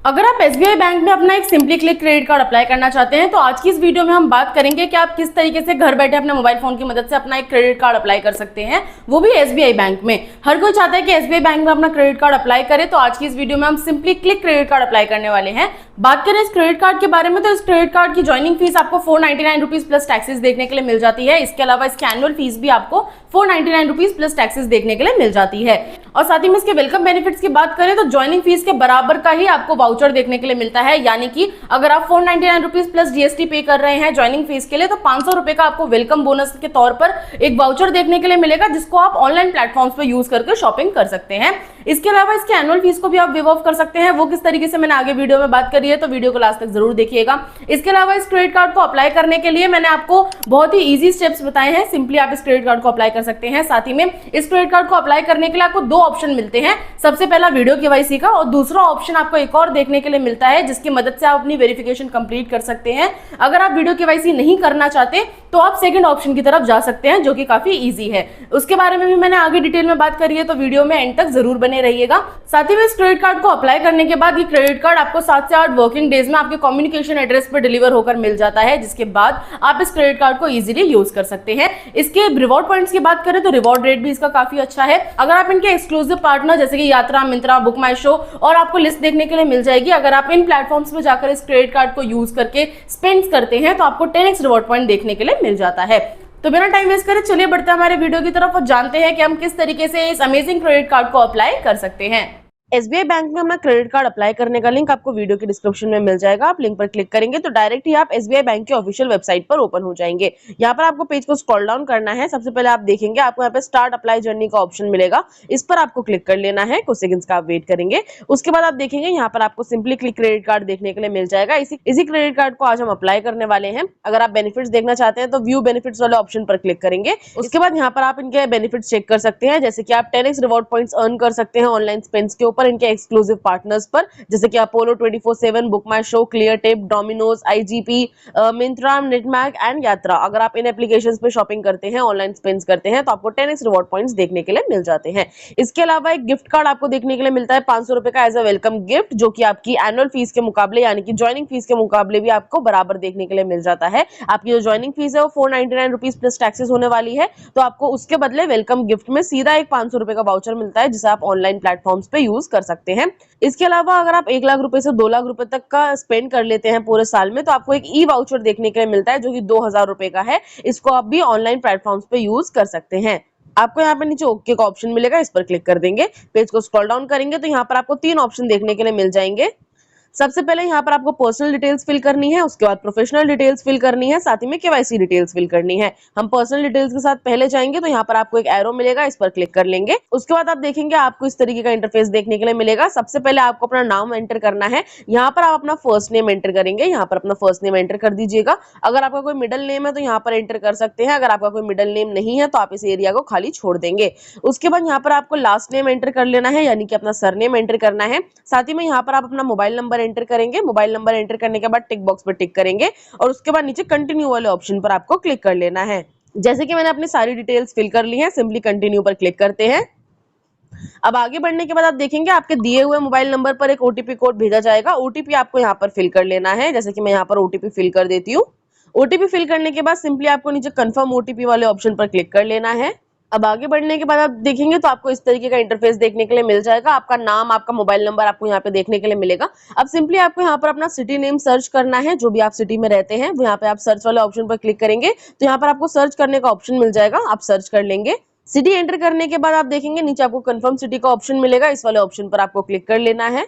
अगर आप SBI bank में अपना एक simply click credit card apply करना चाहते हैं तो आज की इस वीडियो में हम बात करेंगे कि आप किस तरीके से घर बैठे अपने मोबाइल फोन की मदद से अपना एक क्रेडिट कार्ड अप्लाई कर सकते हैं, वो भी एसबीआई बैंक में। हर कोई चाहता है कि एसबीआई बैंक में अपना क्रेडिट कार्ड अप्लाई करे, तो आज की इस वीडियो में हम simply click credit card apply करने वाले हैं। बात करें इस क्रेडिट कार्ड के बारे में तो इस क्रेडिट कार्ड की ज्वाइनिंग फीस आपको 499 रुपीज प्लस टैक्सेस देखने के लिए मिल जाती है। इसके अलावा इसकी एनुअल फीस भी आपको 499 रुपीज प्लस टैक्सेस देखने के लिए मिल जाती है। और साथ ही में इसके वेलकम बेनिफिट्स की बात करें तो ज्वाइनिंग फीस के बराबर का ही आपको वाउचर देखने के लिए मिलता है, यानी कि अगर आप 499 रुपीज प्लस जीएसटी पे कर रहे हैं ज्वाइनिंग फीस के लिए तो 500 रुपए का आपको वेलकम बोनस के तौर पर एक वाउचर देखने के लिए मिलेगा, जिसको आप ऑनलाइन प्लेटफॉर्म्स पर यूज करके शॉपिंग कर सकते हैं। इसके अलावा इसके एनुअल फीस को भी आप वेव ऑफ कर सकते हैं, वो किस तरीके से मैंने आगे वीडियो में बात करी है, तो वीडियो को लास्ट तक जरूर देखिएगा। इसके अलावा इस क्रेडिट कार्ड को अप्लाई करने के लिए मैंने आपको बहुत ही इजी स्टेप्स बताए हैं, सिंपली आप इस क्रेडिट कार्ड को अप्लाई कर सकते हैं। साथ ही में इस क्रेडिट कार्ड को अप्लाई करने के लिए आपको दो ऑप्शन मिलते हैं, सबसे पहला वीडियो केवाईसी का, और दूसरा ऑप्शन आपको एक और देखने के लिए मिलता है जिसकी मदद से आप अपनी वेरिफिकेशन कंप्लीट कर सकते हैं। अगर आप वीडियो केवाईसी नहीं करना चाहते तो आप सेकंड ऑप्शन की तरफ जा सकते हैं, जो कि काफी इजी है। उसके बारे में भी मैंने आगे डिटेल में बात करी है, तो वीडियो में एंड तक जरूर बने रहिएगा। साथ ही में इस क्रेडिट कार्ड को अप्लाई करने के बाद ये क्रेडिट कार्ड आपको 7 से 8 वर्किंग डेज में आपके कम्युनिकेशन एड्रेस पर डिलीवर होकर मिल जाता है, जिसके बाद आप इस क्रेडिट कार्ड को इजीली यूज कर सकते हैं। इसके रिवॉर्ड पॉइंट्स की बात करें तो रिवॉर्ड रेट भी इसका काफी अच्छा है। अगर आप इनके एक्सक्लूसिव पार्टनर जैसे कि यात्रा, मिंत्रा, बुक माई शो और आपको लिस्ट देखने के लिए मिल जाएगी, अगर आप इन प्लेटफॉर्म्स में जाकर इस क्रेडिट कार्ड को यूज करके स्पेंड करते हैं तो आपको 10x रिवॉर्ड पॉइंट देखने के लिए मिल जाता है। तो बिना टाइम वेस्ट करे चलिए बढ़ते हैं हमारे वीडियो की तरफ और जानते हैं कि हम किस तरीके से इस अमेजिंग क्रेडिट कार्ड को अप्लाई कर सकते हैं। एसबीआई बैंक में अपना क्रेडिट कार्ड अप्लाई करने का लिंक आपको वीडियो के डिस्क्रिप्शन में मिल जाएगा। आप लिंक पर क्लिक करेंगे तो डायरेक्ट ही आप एसबीआई बैंक के ऑफिशियल वेबसाइट पर ओपन हो जाएंगे। यहाँ पर आपको पेज को स्क्रॉल डाउन करना है। सबसे पहले आप देखेंगे आपको यहाँ पे स्टार्ट अप्लाई जर्नी का ऑप्शन मिलेगा, इस पर आपको क्लिक कर लेना है। कुछ सेकंड्स का आप वेट करेंगे। उसके बाद आप देखेंगे यहाँ पर आपको सिंपली क्लिक क्रेडिट कार्ड देखने के लिए मिल जाएगा। इसी क्रेडिट कार्ड को आज हम अप्लाई करने वाले हैं। अगर आप बेनिफिट्स देखना चाहते हैं तो व्यू बेनिफिट्स वाले ऑप्शन पर क्लिक करेंगे। उसके बाद यहाँ पर आप इनके बेनिफिट्स चेक कर सकते हैं, जैसे कि आप 10x रिवॉर्ड पॉइंट्स अर्न कर सकते हैं ऑनलाइन स्पेंड्स के ऊपर इनके एक्सक्लूसिव पार्टनर्स पर, जैसे कि Apollo 24/7, book my show, Cleartrip, Domino's, IGP, Myntra, नेटमैग एंड यात्रा। अगर आप इन एप्लीकेशंस पे शॉपिंग करते हैं, ऑनलाइन स्पेंड्स करते हैं तो आपको 10x रिवॉर्ड पॉइंट्स देखने के लिए मिल जाते हैं। इसके अलावा एक गिफ्ट कार्ड आपको देखने के लिए मिलता है 500 रुपए का एज अ वेलकम गिफ्ट, जो कि आपकी एनुअल फीस के मुकाबले यानी कि ज्वाइनिंग फीस के मुकाबले भी आपको बराबर देखने के लिए मिल जाता है। आपकी जो ज्वाइनिंग फीस है वो 499 रुपीज प्लस टैक्सेस होने वाली है, तो आपको उसके बदले वेलकम गिफ्ट में सीधा एक 500 रुपए का वाउचर मिलता है, जिसे आप ऑनलाइन प्लेटफॉर्म्स पे यूज कर सकते हैं। इसके अलावा अगर आप 1 लाख रुपए से 2 लाख रुपए तक का स्पेंड कर लेते हैं पूरे साल में तो आपको एक ई वाउचर देखने के लिए मिलता है, जो कि 2000 रुपए का है। इसको आप भी ऑनलाइन प्लेटफॉर्म्स पे यूज कर सकते हैं। आपको यहाँ पे नीचे ओके का ऑप्शन मिलेगा, इस पर क्लिक कर देंगे। पेज को स्क्रॉल डाउन करेंगे तो यहाँ पर आपको 3 ऑप्शन देखने के लिए मिल जाएंगे। सबसे पहले यहाँ पर आपको पर्सनल डिटेल्स फिल करनी है, उसके बाद प्रोफेशनल डिटेल्स फिल करनी है, साथ ही में केवाईसी डिटेल्स फिल करनी है। हम पर्सनल डिटेल्स के साथ पहले जाएंगे तो यहाँ पर आपको एक एरो मिलेगा, इस पर क्लिक कर लेंगे। उसके बाद आप देखेंगे आपको इस तरीके का इंटरफेस देखने के लिए मिलेगा। सबसे पहले आपको अपना नाम एंटर करना है। यहाँ पर आप अपना फर्स्ट नेम एंटर करेंगे, यहाँ पर अपना फर्स्ट नेम एंटर कर दीजिएगा। अगर आपका कोई मिडिल नेम है तो यहाँ पर एंटर कर सकते हैं, अगर आपका कोई मिडिल नेम नहीं है तो आप इस एरिया को खाली छोड़ देंगे। उसके बाद यहाँ पर आपको लास्ट नेम एंटर कर लेना है, यानी कि अपना सरनेम एंटर करना है। साथ ही में यहाँ पर आप अपना मोबाइल नंबर एंटर करेंगे। मोबाइल नंबर एंटर करने के बाद टिक बॉक्स पर टिक करेंगे और उसके बाद नीचे कंटिन्यू वाले ऑप्शन पर आपको क्लिक कर लेना है। जैसे कि मैंने अपनी सारी डिटेल्स फिल कर ली हैं, सिंपली कंटिन्यू पर क्लिक करते हैं। अब आगे बढ़ने के बाद आप देखेंगे आपके दिए हुए मोबाइल नंबर पर एक ओटीपी कोड भेजा जाएगा। ओटीपी आपको यहाँ पर फिल कर लेना है, जैसे कि मैं यहाँ पर ओटीपी फिल कर देती हूँ। ओटीपी फिल करने के बाद सिंपली आपको नीचे कंफर्म ओटीपी वाले ऑप्शन पर क्लिक कर लेना है। अब आगे बढ़ने के बाद आप देखेंगे तो आपको इस तरीके का इंटरफेस देखने के लिए मिल जाएगा। आपका नाम, आपका मोबाइल नंबर आपको यहाँ पे देखने के लिए मिलेगा। अब सिंपली आपको यहाँ पर अपना सिटी नेम सर्च करना है, जो भी आप सिटी में रहते हैं। यहाँ पे आप सर्च वाले ऑप्शन पर क्लिक करेंगे तो यहाँ पर आपको सर्च करने का ऑप्शन मिल जाएगा, आप सर्च कर लेंगे। सिटी एंटर करने के बाद आप देखेंगे नीचे आपको कंफर्म सिटी का ऑप्शन मिलेगा, इस वाले ऑप्शन पर आपको क्लिक कर लेना है।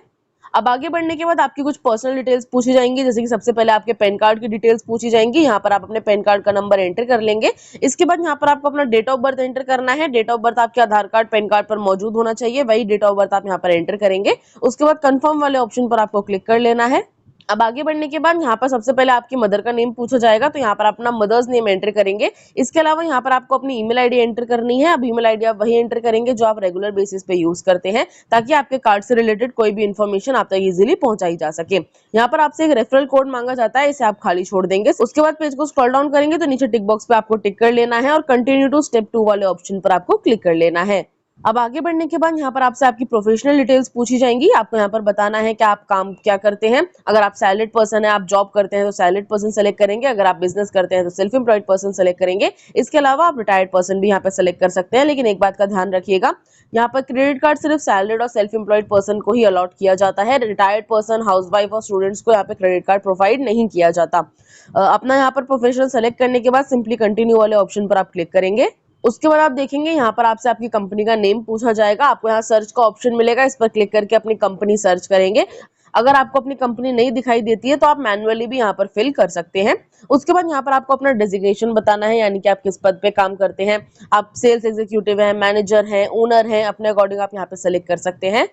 अब आगे बढ़ने के बाद आपकी कुछ पर्सनल डिटेल्स पूछी जाएंगी, जैसे कि सबसे पहले आपके पैन कार्ड की डिटेल्स पूछी जाएंगी। यहाँ पर आप अपने पैन कार्ड का नंबर एंटर कर लेंगे। इसके बाद यहाँ पर आपको अपना डेट ऑफ बर्थ एंटर करना है। डेट ऑफ बर्थ आपके आधार कार्ड, पैन कार्ड पर मौजूद होना चाहिए, वही डेट ऑफ बर्थ आप यहाँ पर एंटर करेंगे। उसके बाद कंफर्म वाले ऑप्शन पर आपको क्लिक कर लेना है। अब आगे बढ़ने के बाद यहाँ पर सबसे पहले आपकी मदर का नेम पूछा जाएगा, तो यहाँ पर अपना मदर्स नेम एंटर करेंगे। इसके अलावा यहाँ पर आपको अपनी ईमेल आईडी एंटर करनी है। अब ईमेल आईडी आप वही एंटर करेंगे जो आप रेगुलर बेसिस पे यूज करते हैं, ताकि आपके कार्ड से रिलेटेड कोई भी इन्फॉर्मेशन आप तक इजीली पहुंचाई जा सके। यहाँ पर आपसे एक रेफरल कोड मांगा जाता है, इसे आप खाली छोड़ देंगे। उसके बाद पेज को स्क्रॉल डाउन करेंगे तो नीचे टिक बॉक्स पे आपको टिक कर लेना है और कंटिन्यू टू स्टेप 2 वाले ऑप्शन पर आपको क्लिक कर लेना है। अब आगे बढ़ने के बाद यहाँ पर आपसे आपकी प्रोफेशनल डिटेल्स पूछी जाएंगी। आपको यहाँ पर बताना है कि आप काम क्या करते हैं। अगर आप सैलरीड पर्सन है, आप जॉब करते हैं तो सैलरीड पर्सन सेलेक्ट करेंगे। अगर आप बिजनेस करते हैं तो सेल्फ एम्प्लॉयड पर्सन सेलेक्ट करेंगे। इसके अलावा आप रिटायर्ड पर्सन भी यहाँ पर सेलेक्ट कर सकते हैं। लेकिन एक बात का ध्यान रखिएगा, यहाँ पर क्रेडिट कार्ड सिर्फ सैलरीड और सेल्फ एम्प्लॉयड पर्सन को ही अलॉट किया जाता है। रिटायर्ड पर्सन, हाउसवाइफ और स्टूडेंट्स को यहाँ पे क्रेडिट कार्ड प्रोवाइड नहीं किया जाता। अपना यहाँ पर प्रोफेशनल सेलेक्ट करने के बाद सिंपली कंटिन्यू वाले ऑप्शन पर आप क्लिक करेंगे। उसके बाद आप देखेंगे यहाँ पर आपसे आपकी कंपनी का नेम पूछा जाएगा। आपको यहाँ सर्च का ऑप्शन मिलेगा, इस पर क्लिक करके अपनी कंपनी सर्च करेंगे। अगर आपको अपनी कंपनी नहीं दिखाई देती है तो आप मैन्युअली भी यहाँ पर फिल कर सकते हैं। उसके बाद यहाँ पर आपको अपना डेजिग्नेशन बताना है, यानी कि आप किस पद पे काम करते हैं। आप सेल्स एग्जीक्यूटिव हैं, मैनेजर हैं, ओनर हैं, अपने अकॉर्डिंग आप यहाँ पे सेलेक्ट कर सकते हैं।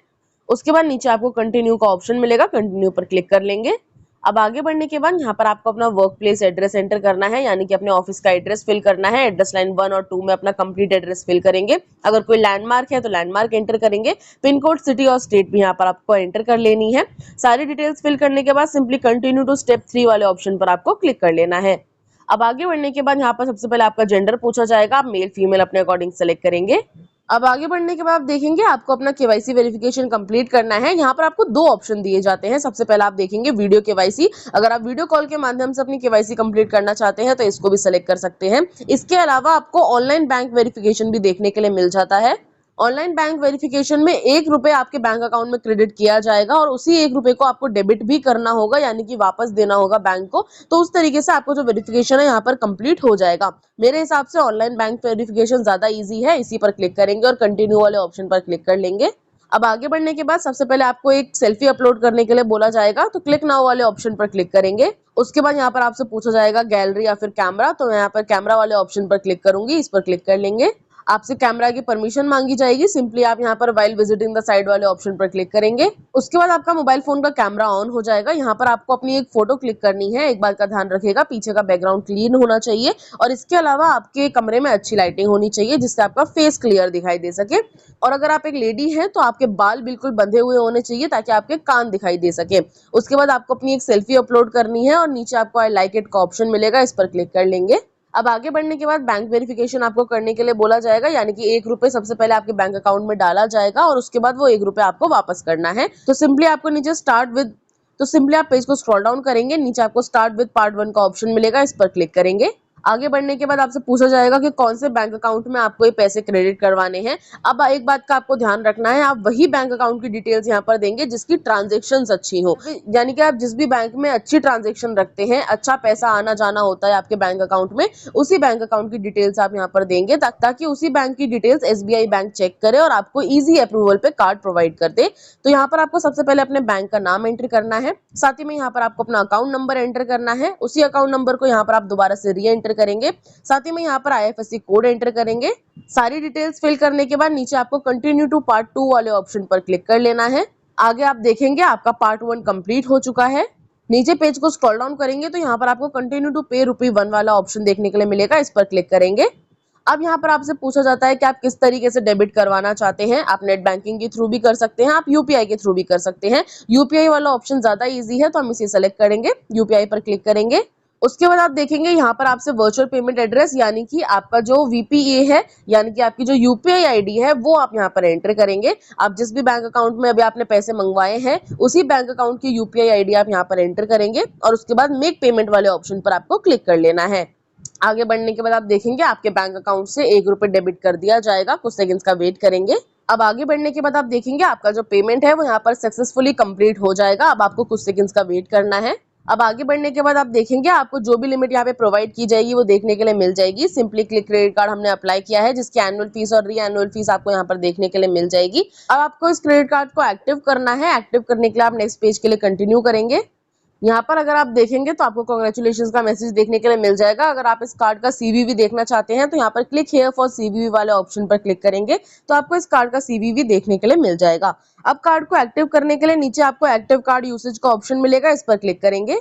उसके बाद नीचे आपको कंटिन्यू का ऑप्शन मिलेगा, कंटिन्यू पर क्लिक कर लेंगे। अब आगे बढ़ने के बाद यहाँ पर आपको अपना वर्क प्लेस एड्रेस एंटर करना है, यानी कि अपने ऑफिस का एड्रेस फिल करना है। एड्रेस लाइन 1 और 2 में अपना कंप्लीट एड्रेस फिल करेंगे। अगर कोई लैंडमार्क है तो लैंडमार्क एंटर करेंगे। पिन कोड, सिटी और स्टेट भी यहाँ पर आपको एंटर कर लेनी है। सारी डिटेल्स फिल करने के बाद सिंपली कंटिन्यू टू स्टेप 3 वाले ऑप्शन पर आपको क्लिक कर लेना है। अब आगे बढ़ने के बाद यहाँ पर सबसे पहले आपका जेंडर पूछा जाएगा। आप मेल फीमेल अपने अकॉर्डिंग सेलेक्ट करेंगे। अब आगे बढ़ने के बाद आप देखेंगे आपको अपना केवाईसी वेरिफिकेशन कंप्लीट करना है। यहाँ पर आपको 2 ऑप्शन दिए जाते हैं। सबसे पहले आप देखेंगे वीडियो केवाईसी। अगर आप वीडियो कॉल के माध्यम से अपनी केवाईसी कंप्लीट करना चाहते हैं तो इसको भी सिलेक्ट कर सकते हैं। इसके अलावा आपको ऑनलाइन बैंक वेरिफिकेशन भी देखने के लिए मिल जाता है। ऑनलाइन बैंक वेरिफिकेशन में 1 रुपए आपके बैंक अकाउंट में क्रेडिट किया जाएगा और उसी 1 रुपए को आपको डेबिट भी करना होगा, यानी कि वापस देना होगा बैंक को। तो उस तरीके से आपको जो वेरिफिकेशन है यहाँ पर कंप्लीट हो जाएगा। मेरे हिसाब से ऑनलाइन बैंक वेरिफिकेशन ज्यादा इजी है। इसी पर क्लिक करेंगे और कंटिन्यू वाले ऑप्शन पर क्लिक कर लेंगे। अब आगे बढ़ने के बाद सबसे पहले आपको एक सेल्फी अपलोड करने के लिए बोला जाएगा, तो क्लिक नाउ वाले ऑप्शन पर क्लिक करेंगे। उसके बाद यहाँ पर आपसे पूछा जाएगा गैलरी या फिर कैमरा, तो मैं यहाँ पर कैमरा वाले ऑप्शन पर क्लिक करूंगी, इस पर क्लिक कर लेंगे। आपसे कैमरा की परमिशन मांगी जाएगी। सिंपली आप यहाँ पर व्हाइल विजिटिंग द साइट वाले ऑप्शन पर क्लिक करेंगे। उसके बाद आपका मोबाइल फोन का कैमरा ऑन हो जाएगा। यहाँ पर आपको अपनी एक फोटो क्लिक करनी है। एक बात का ध्यान रखिएगा, पीछे का बैकग्राउंड क्लीन होना चाहिए और इसके अलावा आपके कमरे में अच्छी लाइटिंग होनी चाहिए जिससे आपका फेस क्लियर दिखाई दे सके। और अगर आप एक लेडी हैं तो आपके बाल बिल्कुल बंधे हुए होने चाहिए ताकि आपके कान दिखाई दे सके। उसके बाद आपको अपनी एक सेल्फी अपलोड करनी है और नीचे आपको आई लाइक इट का ऑप्शन मिलेगा, इस पर क्लिक कर लेंगे। अब आगे बढ़ने के बाद बैंक वेरिफिकेशन आपको करने के लिए बोला जाएगा, यानी कि 1 रुपए सबसे पहले आपके बैंक अकाउंट में डाला जाएगा और उसके बाद वो 1 रुपए आपको वापस करना है। तो सिंपली आपको नीचे सिंपली आप पेज को स्क्रॉल डाउन करेंगे, नीचे आपको स्टार्ट विद पार्ट 1 का ऑप्शन मिलेगा, इस पर क्लिक करेंगे। आगे बढ़ने के बाद आपसे पूछा जाएगा कि कौन से बैंक अकाउंट में आपको ये पैसे क्रेडिट करवाने हैं। अब एक बात का आपको ध्यान रखना है, आप वही बैंक अकाउंट की डिटेल्स यहाँ पर देंगे जिसकी ट्रांजेक्शन्स अच्छी हो, यानी कि आप जिस भी बैंक में अच्छी ट्रांजेक्शन रखते हैं, अच्छा पैसा आना जाना होता है आपके बैंक अकाउंट में, उसी बैंक अकाउंट की डिटेल्स आप यहाँ पर देंगे ताकि उसी बैंक की डिटेल्स SBI बैंक चेक करे और आपको ईजी अप्रूवल पे कार्ड प्रोवाइड कर दे। तो यहाँ पर आपको सबसे पहले अपने बैंक का नाम एंटर करना है, साथ ही में यहाँ पर आपको अपना अकाउंट नंबर एंटर करना है। उसी अकाउंट नंबर को यहाँ पर आप दोबारा से री एंटर करेंगे, साथ ही में यहाँ पर IFSC कोड एंटर करेंगे। सारी डिटेल्स फिल करने के बाद नीचे आपको कंटिन्यू टू पार्ट 2 वाले ऑप्शन पर क्लिक कर लेना है। आगे आप देखेंगे आपका पार्ट 1 कंप्लीट हो चुका है। नीचे पेज को स्क्रॉल डाउन करेंगे तो यहाँ पर आपको कंटिन्यू टू पे ₹1 वाला ऑप्शन देखने के लिए मिलेगा, इस पर क्लिक करेंगे। अब यहाँ पर आपसे पूछा जाता है कि आप किस तरीके से डेबिट करवाना चाहते हैं। आप नेट बैंकिंग के थ्रू भी कर सकते हैं, आप UPI के थ्रू भी कर सकते हैं। UPI वाला ऑप्शन ज्यादा इजी है तो हम इसे सेलेक्ट करेंगे, UPI पर क्लिक करेंगे। उसके बाद आप देखेंगे यहाँ पर आपसे वर्चुअल पेमेंट एड्रेस, यानी कि आपका जो VPA है, यानी कि आपकी जो UPI ID है, वो आप यहाँ पर एंटर करेंगे। आप जिस भी बैंक अकाउंट में अभी आपने पैसे मंगवाए हैं उसी बैंक अकाउंट की UPI ID आप यहाँ पर एंटर करेंगे और उसके बाद मेक पेमेंट वाले ऑप्शन पर आपको क्लिक कर लेना है। आगे बढ़ने के बाद आप देखेंगे आपके बैंक अकाउंट से 1 रुपए डेबिट कर दिया जाएगा। कुछ सेकंड्स का वेट करेंगे। अब आगे बढ़ने के बाद आप देखेंगे आपका जो पेमेंट है वो यहाँ पर सक्सेसफुली कंप्लीट हो जाएगा। अब आपको कुछ सेकंड्स का वेट करना है। अब आगे बढ़ने के बाद आप देखेंगे आपको जो भी लिमिट यहाँ पे प्रोवाइड की जाएगी वो देखने के लिए मिल जाएगी। सिंपली क्लिक क्रेडिट कार्ड हमने अप्लाई किया है जिसकी एनुअल फीस और री एनुअल फीस आपको यहाँ पर देखने के लिए मिल जाएगी। अब आपको इस क्रेडिट कार्ड को एक्टिव करना है। एक्टिव करने के लिए आप नेक्स्ट पेज के लिए कंटिन्यू करेंगे। यहाँ पर अगर आप देखेंगे तो आपको कांग्रेचुलेशंस का मैसेज देखने के लिए मिल जाएगा। अगर आप इस कार्ड का CVV देखना चाहते हैं तो यहाँ पर क्लिक हियर फॉर CVV वाले ऑप्शन पर क्लिक करेंगे तो आपको इस कार्ड का CVV देखने के लिए मिल जाएगा। अब कार्ड को एक्टिव करने के लिए नीचे आपको एक्टिव कार्ड यूसेज का ऑप्शन मिलेगा, इस पर क्लिक करेंगे।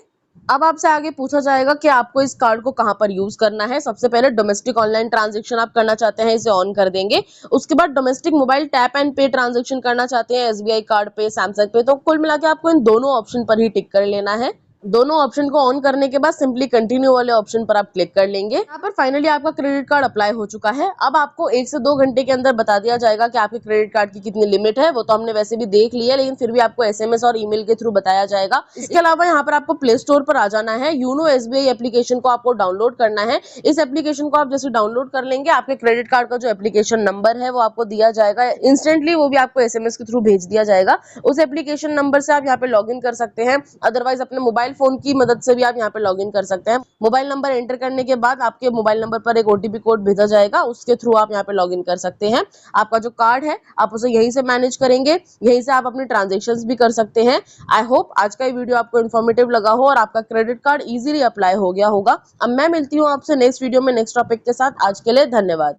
अब आपसे आगे पूछा जाएगा कि आपको इस कार्ड को कहां पर यूज करना है। सबसे पहले डोमेस्टिक ऑनलाइन ट्रांजैक्शन आप करना चाहते हैं, इसे ऑन कर देंगे। उसके बाद डोमेस्टिक मोबाइल टैप एंड पे ट्रांजैक्शन करना चाहते हैं SBI कार्ड पे, सैमसंग पे, तो कुल मिला के आपको इन दोनों ऑप्शन पर ही टिक कर लेना है। दोनों ऑप्शन को ऑन करने के बाद सिंपली कंटिन्यू वाले ऑप्शन पर आप क्लिक कर लेंगे। यहाँ पर फाइनली आपका क्रेडिट कार्ड अप्लाई हो चुका है। अब आपको 1 से 2 घंटे के अंदर बता दिया जाएगा कि आपके क्रेडिट कार्ड की कितनी लिमिट है। वो तो हमने वैसे भी देख लिया, लेकिन फिर भी आपको SMS और ईमेल के थ्रू बताया जाएगा। इसके अलावा यहाँ पर आपको प्ले स्टोर पर आ जाना है। यूनो SBI एप्लीकेशन को आपको डाउनलोड करना है। इस एप्लीकेशन को आप जैसे डाउनलोड कर लेंगे, आपके क्रेडिट कार्ड का जो एप्लीकेशन नंबर है वो आपको दिया जाएगा इंस्टेंटली, वो भी आपको SMS के थ्रू भेज दिया जाएगा। उस एप्लीकेशन नंबर से आप यहाँ पे लॉग इन कर सकते हैं। अदरवाइज अपने मोबाइल फोन की मदद से भी आप यहाँ पे लॉग इन कर सकते हैं। मोबाइल नंबर एंटर करने के बाद आपके मोबाइल नंबर पर एक OTP कोड भेजा जाएगा, उसके थ्रू आप यहाँ पे लॉग इन कर सकते हैं। आपका जो कार्ड है आप उसे यहीं से मैनेज करेंगे, यहीं से आप अपने ट्रांजेक्शन्स भी कर सकते हैं। आई होप आज का ये वीडियो आपको इन्फॉर्मेटिव लगा हो और आपका क्रेडिट कार्ड इजीली अप्लाई हो गया होगा। अब मैं मिलती हूँ आपसे नेक्स्ट वीडियो में नेक्स्ट टॉपिक के साथ। आज के लिए धन्यवाद।